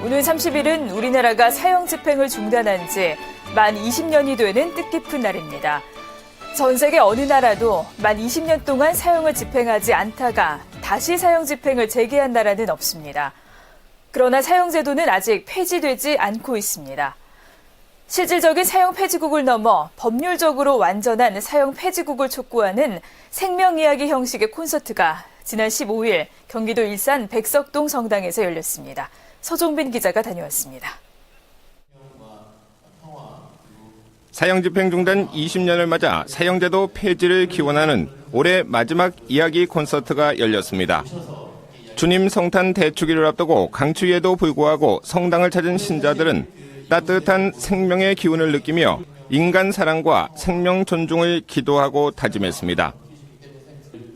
오늘 30일은 우리나라가 사형 집행을 중단한 지 만 20년이 되는 뜻깊은 날입니다. 전 세계 어느 나라도 만 20년 동안 사형을 집행하지 않다가 다시 사형 집행을 재개한 나라는 없습니다. 그러나 사형제도는 아직 폐지되지 않고 있습니다. 실질적인 사형 폐지국을 넘어 법률적으로 완전한 사형 폐지국을 촉구하는 생명이야기 형식의 콘서트가 지난 15일 경기도 일산 백석동 성당에서 열렸습니다. 서종빈 기자가 다녀왔습니다. 사형 집행 중단 20년을 맞아 사형제도 폐지를 기원하는 올해 마지막 이야기 콘서트가 열렸습니다. 주님 성탄 대축일을 앞두고 강추위에도 불구하고 성당을 찾은 신자들은 따뜻한 생명의 기운을 느끼며 인간 사랑과 생명 존중을 기도하고 다짐했습니다.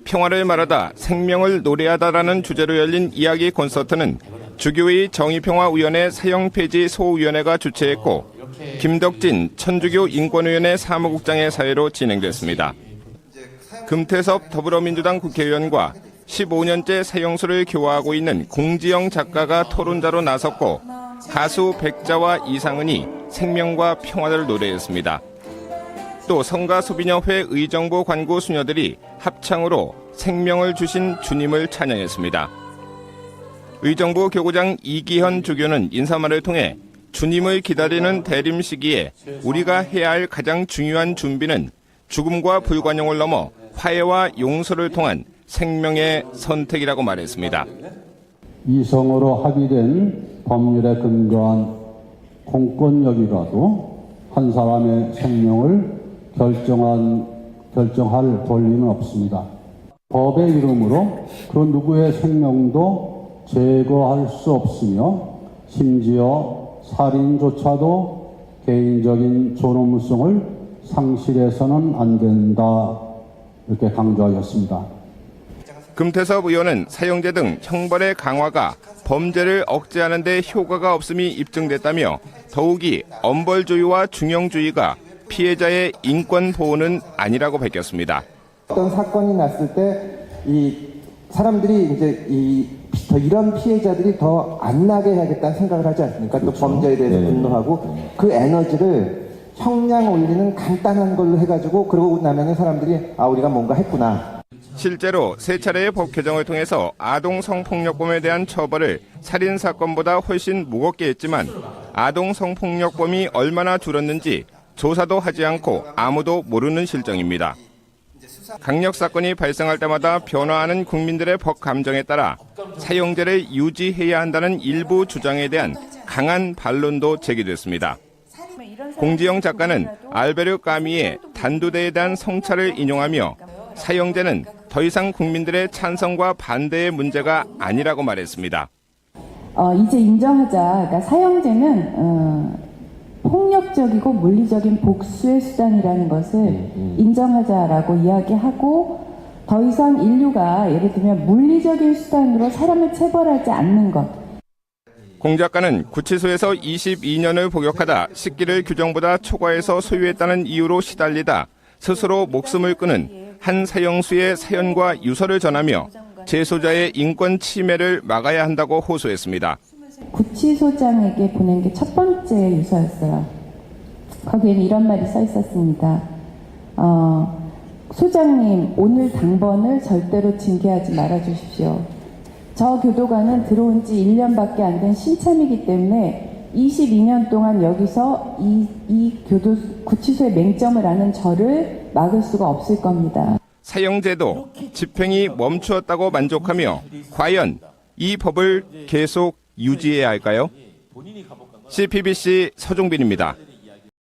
평화를 말하다 생명을 노래하다라는 주제로 열린 이야기 콘서트는 주교의 정의평화위원회 사형 폐지 소위원회가 주최했고 김덕진 천주교 인권위원회 사무국장의 사회로 진행됐습니다. 금태섭 더불어민주당 국회의원과 15년째 사형수를 교화하고 있는 공지영 작가가 토론자로 나섰고 가수 백자와 이상은이 생명과 평화를 노래했습니다. 또 성가소비녀회 의정부 관구 수녀들이 합창으로 생명을 주신 주님을 찬양했습니다. 의정부 교구장 이기현 주교는 인사말을 통해 주님을 기다리는 대림 시기에 우리가 해야 할 가장 중요한 준비는 죽음과 불관용을 넘어 화해와 용서를 통한 생명의 선택이라고 말했습니다. 이성으로 합의된 법률에 근거한 공권력이라도 한 사람의 생명을 결정할 권리는 없습니다. 법의 이름으로 그 누구의 생명도 제거할 수 없으며 심지어 살인조차도 개인적인 존엄성을 상실해서는 안 된다, 이렇게 강조하셨습니다. 금태섭 의원은 사형제 등 형벌의 강화가 범죄를 억제하는 데 효과가 없음이 입증됐다며 더욱이 엄벌주의와 중형주의가 피해자의 인권 보호는 아니라고 밝혔습니다. 어떤 사건이 났을 때 이 사람들이 이제 이런 피해자들이 더 안 나게 해야겠다는 생각을 하지 않습니까? 그렇죠. 또 범죄에 대해서 분노하고 그 에너지를 형량 올리는 간단한 걸로 해가지고 그러고 나면은 사람들이 우리가 뭔가 했구나. 실제로 세 차례의 법 개정을 통해서 아동 성폭력범에 대한 처벌을 살인 사건보다 훨씬 무겁게 했지만 아동 성폭력범이 얼마나 줄었는지 조사도 하지 않고 아무도 모르는 실정입니다. 강력 사건이 발생할 때마다 변화하는 국민들의 법 감정에 따라 사형제를 유지해야 한다는 일부 주장에 대한 강한 반론도 제기됐습니다. 공지영 작가는 알베르 까미의 단두대에 대한 성찰을 인용하며 사형제는 더 이상 국민들의 찬성과 반대의 문제가 아니라고 말했습니다. 이제 인정하자. 그러니까 사형제는 폭력적이고 물리적인 복수의 수단이라는 것을 인정하자라고 이야기하고 더 이상 인류가 예를 들면 물리적인 수단으로 사람을 체벌하지 않는 것. 공 작가는 구치소에서 22년을 복역하다 식기를 규정보다 초과해서 소유했다는 이유로 시달리다 스스로 목숨을 끊은 한 사형수의 사연과 유서를 전하며 재소자의 인권 침해를 막아야 한다고 호소했습니다. 구치소장에게 보낸 게 첫 번째 유서였어요. 거기에는 이런 말이 써 있었습니다. 소장님, 오늘 당번을 절대로 징계하지 말아주십시오. 저 교도관은 들어온 지 1년밖에 안 된 신참이기 때문에 22년 동안 여기서 이 구치소의 맹점을 아는 저를 막을 수가 없을 겁니다. 사형제도 집행이 멈추었다고 만족하며 과연 이 법을 계속 유지해야 할까요? CPBC 서종빈입니다.